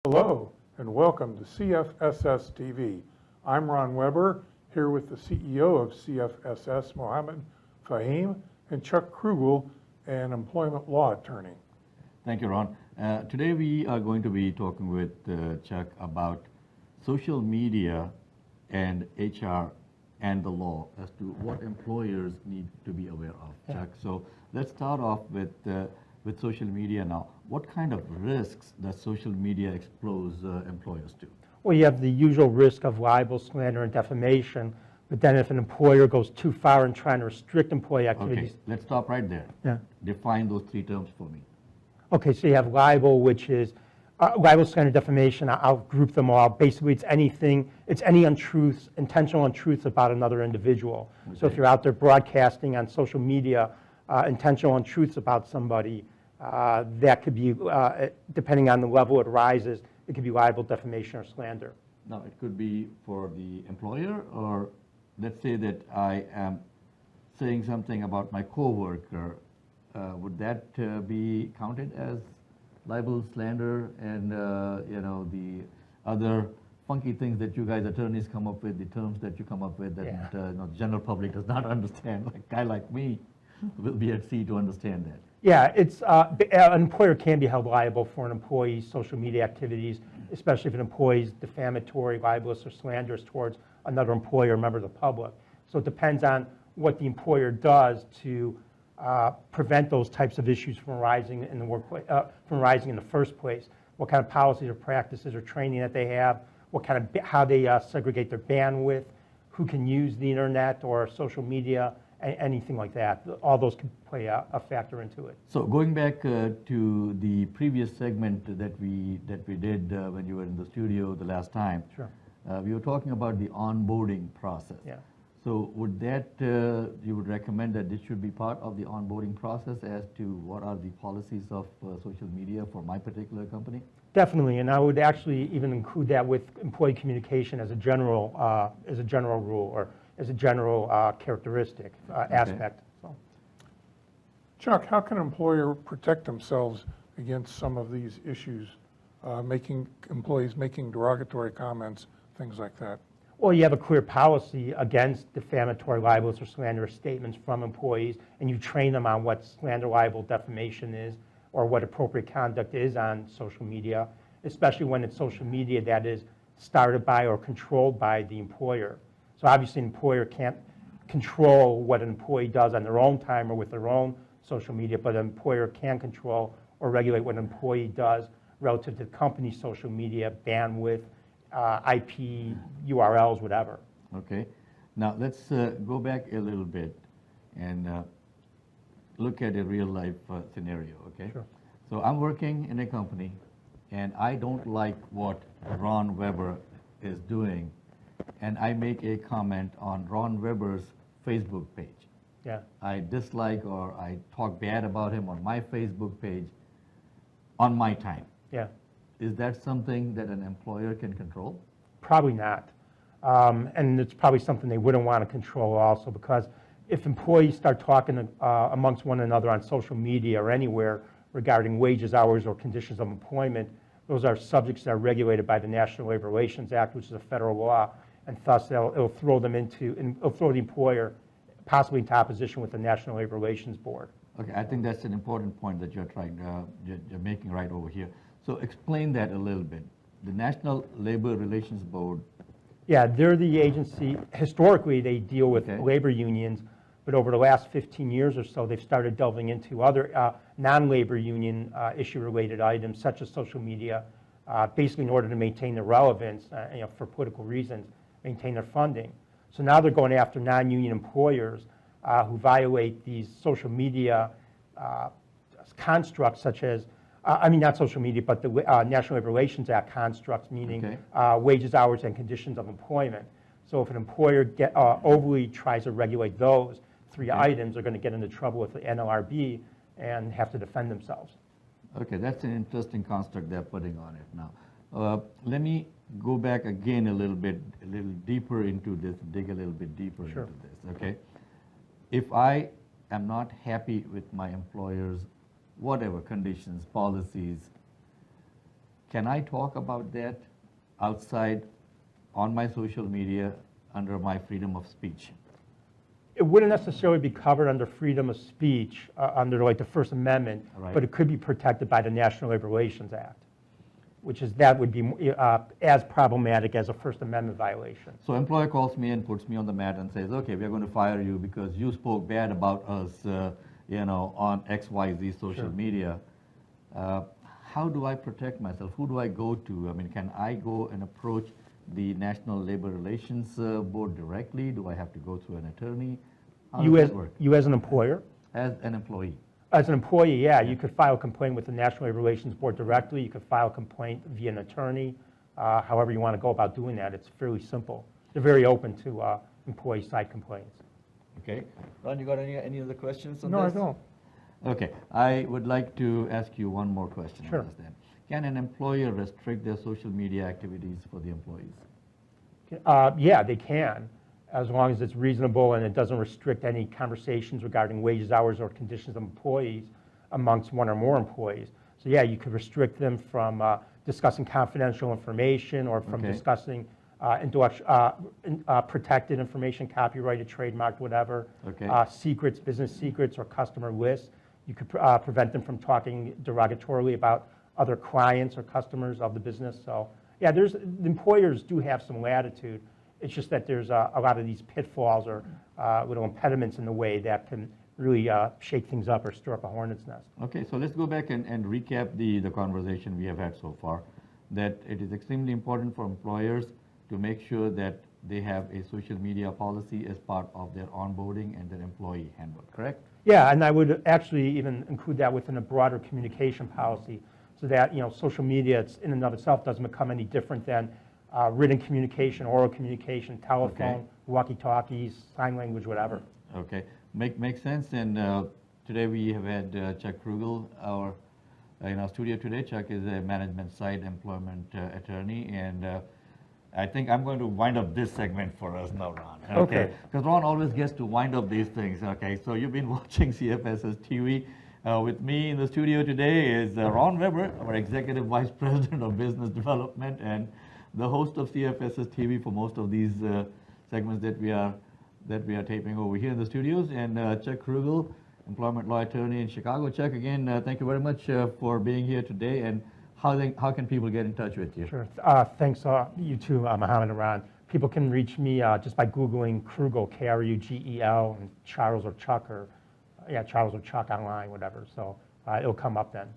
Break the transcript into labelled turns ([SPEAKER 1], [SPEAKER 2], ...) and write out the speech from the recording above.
[SPEAKER 1] Hello and welcome to CFSS TV. I'm Ron Weber, here with the CEO of CFSS, Mohammed Fahim, and Chuck Krugel, an employment law attorney.
[SPEAKER 2] Thank you, Ron. Today we are going to be talking with Chuck about social media and HR and the law as to what employers need to be aware of. Chuck, so let's start off with social media now. What kind of risks does social media expose employers to?
[SPEAKER 3] Well, you have the usual risk of libel, slander, and defamation, but then if an employer goes too far in trying to restrict employee activities...
[SPEAKER 2] Okay, let's stop right there.
[SPEAKER 3] Yeah.
[SPEAKER 2] Define those three terms for me.
[SPEAKER 3] Okay, so you have libel, which is libel, slander, defamation. I'll group them all. Basically, it's any untruths, intentional untruths about another individual. Okay. So if you're out there broadcasting on social media intentional untruths about somebody, that could be, depending on the level it rises, it could be libel, defamation, or slander.
[SPEAKER 2] Now, it could be for the employer, or let's say that I am saying something about my coworker. Would that be counted as libel, slander, and the other funky things that you guys attorneys come up with, the terms that you come up with that the general public does not understand? Like a guy like me will be at sea to understand that.
[SPEAKER 3] Yeah, it's an employer can be held liable for an employee's social media activities, especially if an employee's defamatory, libelous, or slanderous towards another employer or member of the public. So it depends on what the employer does to prevent those types of issues from arising in the workplace, from arising in the first place. What kind of policies or practices or training that they have, how they segregate their bandwidth, who can use the internet or social media, anything like that. All those can play a factor into it.
[SPEAKER 2] So going back to the previous segment that we did when you were in the studio the last time,
[SPEAKER 3] sure.
[SPEAKER 2] We were talking about the onboarding process.
[SPEAKER 3] Yeah.
[SPEAKER 2] So would that, you would recommend that this should be part of the onboarding process as to what are the policies of social media for my particular company?
[SPEAKER 3] Definitely, and I would actually even include that with employee communication as a general rule, or as a general characteristic, aspect. So.
[SPEAKER 1] Chuck, how can an employer protect themselves against some of these issues, employees making derogatory comments, things like that?
[SPEAKER 3] Well, you have a clear policy against defamatory, libelous, or slanderous statements from employees, and you train them on what slander, libel, defamation is, or what appropriate conduct is on social media, especially when it's social media that is started by or controlled by the employer. So obviously an employer can't control what an employee does on their own time or with their own social media, but an employer can control or regulate what an employee does relative to the company's social media, bandwidth, IP, URLs, whatever.
[SPEAKER 2] Okay. Now let's go back a little bit and look at a real life scenario, okay?
[SPEAKER 3] Sure.
[SPEAKER 2] So I'm working in a company and I don't like what Ron Weber is doing, and I make a comment on Ron Weber's Facebook page.
[SPEAKER 3] Yeah.
[SPEAKER 2] I dislike or I talk bad about him on my Facebook page on my time.
[SPEAKER 3] Yeah.
[SPEAKER 2] Is that something that an employer can control?
[SPEAKER 3] Probably not. And it's probably something they wouldn't want to control also, because if employees start talking amongst one another on social media or anywhere regarding wages, hours, or conditions of employment, those are subjects that are regulated by the National Labor Relations Act, which is a federal law, and thus it'll throw the employer possibly into opposition with the National Labor Relations Board.
[SPEAKER 2] Okay, I think that's an important point that you're making right over here. So explain that a little bit. The National Labor Relations Board.
[SPEAKER 3] Yeah, they're the agency. Historically, they deal with labor unions, but over the last 15 years or so, they've started delving into other non-labor union issue-related items, such as social media, basically in order to maintain their relevance, for political reasons, maintain their funding. So now they're going after non-union employers who violate these social media constructs, such as, not social media, but the National Labor Relations Act constructs, meaning wages, hours, and conditions of employment. So if an employer overly tries to regulate those three items, they're going to get into trouble with the NLRB and have to defend themselves.
[SPEAKER 2] Okay, that's an interesting construct they're putting on it now. Let me go back again a little deeper into this, dig a little bit deeper into this, okay? If I am not happy with my employer's whatever conditions, policies, can I talk about that outside on my social media under my freedom of speech?
[SPEAKER 3] It wouldn't necessarily be covered under freedom of speech, under like the First Amendment,
[SPEAKER 2] Right.
[SPEAKER 3] but it could be protected by the National Labor Relations Act, which is, that would be as problematic as a First Amendment violation.
[SPEAKER 2] So employer calls me and puts me on the mat and says, okay, we're going to fire you because you spoke bad about us, on XYZ social
[SPEAKER 3] Sure.
[SPEAKER 2] media. How do I protect myself? Who do I go to? I mean, can I go and approach the National Labor Relations Board directly? Do I have to go through an attorney? How does that work?
[SPEAKER 3] You as an employer?
[SPEAKER 2] As an employee?
[SPEAKER 3] As an employee, yeah, you could file a complaint with the National Labor Relations Board directly. You could file a complaint via an attorney. However you want to go about doing that, it's fairly simple. They're very open to employee side complaints.
[SPEAKER 2] Okay. Ron, you got any other questions on
[SPEAKER 1] No, I
[SPEAKER 2] this?
[SPEAKER 1] don't.
[SPEAKER 2] Okay. I would like to ask you one more question
[SPEAKER 3] Sure.
[SPEAKER 2] on this then. Can an employer restrict their social media activities for the employees?
[SPEAKER 3] Yeah, they can, as long as it's reasonable and it doesn't restrict any conversations regarding wages, hours, or conditions of employees amongst one or more employees. So yeah, you could restrict them from discussing confidential information or from
[SPEAKER 2] Okay.
[SPEAKER 3] discussing protected information, copyrighted, trademarked, whatever.
[SPEAKER 2] Okay.
[SPEAKER 3] Secrets, business secrets, or customer lists. You could prevent them from talking derogatorily about other clients or customers of the business. So yeah, the employers do have some latitude. It's just that there's a lot of these pitfalls or little impediments in the way that can really shake things up or stir up a hornet's nest.
[SPEAKER 2] Okay, so let's go back and recap the conversation we have had so far, that it is extremely important for employers to make sure that they have a social media policy as part of their onboarding and their employee handbook, correct?
[SPEAKER 3] Yeah, and I would actually even include that within a broader communication policy, so that social media in and of itself doesn't become any different than written communication, oral communication, telephone,
[SPEAKER 2] Okay.
[SPEAKER 3] walkie-talkies, sign language, whatever.
[SPEAKER 2] Okay, makes sense. And today we have had Chuck Krugel, in our studio today. Chuck is a management side employment attorney, and I think I'm going to wind up this segment for us now, Ron.
[SPEAKER 3] Okay.
[SPEAKER 2] Because Ron always gets to wind up these things. Okay, so you've been watching CFSS TV. With me in the studio today is Ron Weber, our Executive Vice President of Business Development and the host of CFSS TV for most of these segments that we are taping over here in the studios, and Chuck Krugel, employment law attorney in Chicago. Chuck, again, thank you very much for being here today. And how can people get in touch with you?
[SPEAKER 3] Sure. Thanks, you too, Mohammed and Ron. People can reach me just by Googling Krugel, Krugel, and Charles or Chuck, or Charles or Chuck online, whatever. So it'll come up then.